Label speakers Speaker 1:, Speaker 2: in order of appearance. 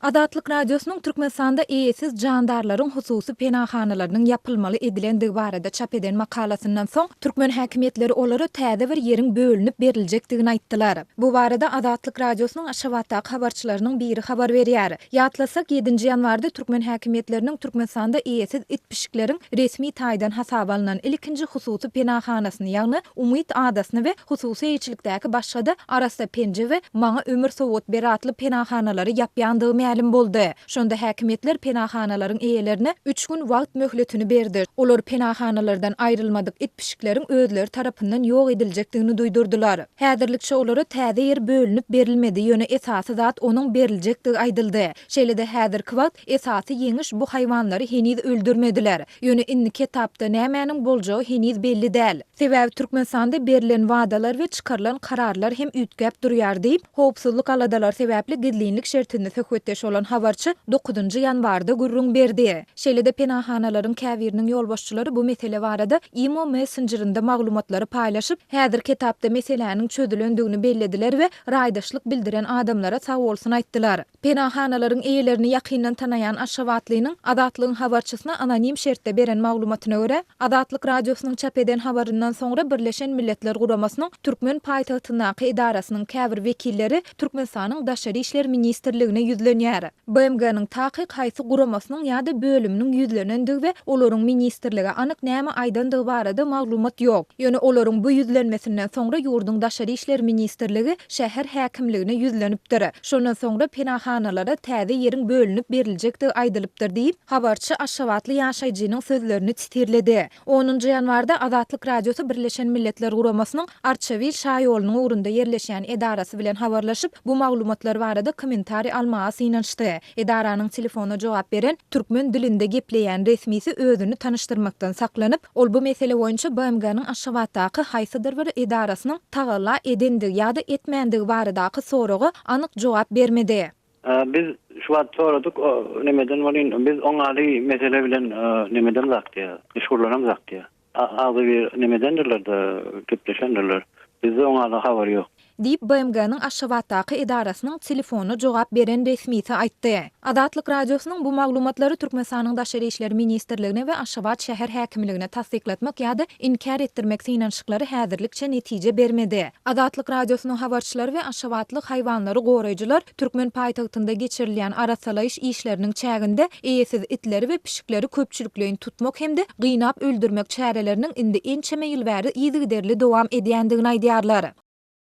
Speaker 1: Adatlyk Radiosynyň Türkmenistanda eýesiz jandarlaryň hususy penahanalarynın yapylmaly edilendigi barada çap eden makalasyndan soň türkmen häkimetleri olara täze bir ýeriň bölünip berilejekdigini aýtdylar. Bu barada Adatlyk Radiosynyň Aşgabatdaky habarçylarynyň biri habar berýär. Ýatlasak 7-nji ýanwarda türkmen häkimetleriniň Türkmenistanda eýesiz itpişikleriň resmi taýdan hasaba alynan ilkinji hususy penahanasyny, ýagny Umyt adasyny we hususy eýçilikdäki başga-da Arasta Pence we Maňa Ömür Sowat beratly penahanalary ýapýandygy ma'lum boldy. Şonda häkimetler penahanalaryň eýelerine 3 gün wagt möhletini berdi. Olar penahanalardan aýrylmadyk itpişikleriň özleri tarapyndan ýok ediljekdigini duýdurdylar. Häzirlikçe olara täze ýer bölünip berilmedi, ýöne esasy zat onuň beriljekdigi aýdyldy. Şeýle-de häzirki wagt esasy ýeňiş bu haýwanlary heniz öldürmediler. Ýöne inni ketapda nämäniň boljagy heniz belli däl. Sebäbi Türkmenistanda berilen wadalar we çykarylan kararlar hem ütgäp durýar diýip, howpsuzlyk aladalar sebäpli gidliňlik şertinde söhbetdeş olan habarçy 9-njy ýanwarda gurrun berdi. Şeýle-de penahanalaryň käbiriniň ýolbaşçylary bu mesele barada Imo Messengerinde maglumatlary paýlaşyp, häzir ketapda meseleniň çözülendigini bellediler we raýdaşlyk bildiren adamlara sag bolsun aýtdylar. Penahanalaryň eýelerini ýakyndan tanaýan Aşgabatlynyň Adatlygyň habarçysyna anonim şertde beren maglumatyna görä, Adatlyk Radiosynyň çap eden habaryndan soňra Birleşen Milletler Guramasynyň Türkmen paýtagtyndaky idarasynyň käbir wekilleri Türkmenistanyň Daşary işler ministrligine ýüzlenýär. BMG-niň takyk haýsy guramasynyň ýa-da bölüminiň ýüzlenendigi we olaryň ministrligi anyk näme aýdandygy barada maglumat ýok. Ýöne olaryň bu ýüzlenmesinden soňra ýurduň Daşary işler ministrligi şäher häkimligine ýüzlenipdir. Şondan soňra penahanalara täze ýeriň bölünip beriljekdigi aýdylypdyr diýip habarçy Aşgabatly ýaşaýjynyň sözlerini titirledi. 10-njy ýanwarda Adatlyk Radiosy Birleşen Milletler Guramasynyň Arçavil şaýolunyň urunda ýerleşýän edarasy bilen habarlaşyp, bu maglumatlar barada kommentari almagy synanşdy. Edaranyň telefona jogap beren türkmen dilinde gepleýän resmisi özüni tanyşdyrmakdan saklanyp, ol bu mesele boýunça BMG-niň Aşgabatdaky haýsydyr bir edarasynyň tagalla edendigi ýa-da etmendigi baradaky soragy anyk jogap bermedi.
Speaker 2: Biz şu wagt soradyk, nemeden bolýan, biz oňaly mesele bilen nemeden zakdy, işgullanamzakdy. Azy bir nemedendirler de gepleşendirler. Bizde oňaly habar ýok.
Speaker 1: Diýip BMG-niň Aşgabatdaky edarasynyň telefona jogap beren resmisi aýtdy. Adatlyk Radiosynyň bu maglumatlary Türkmenistanyň Daşary işler ministrligine we Aşgabat şäher häkimligine tasdiklatmak ýa-da inkar etdirmek synanşyklary häzirlikçe netije bermedi. Adatlyk Radiosynyň habarçylary we Aşgabatlyk haýwanlary goraýjylar Türkmen paýtagtynda geçirilýän arasalaýyş işleriniň çäginde eýesiz itleri we pişikleri köpçülikleýin tutmak hemde gynap öldürmek çäreleriniň indi ençeme ýyl bäri ýygyderli dowam edýändigini aýdýarlar.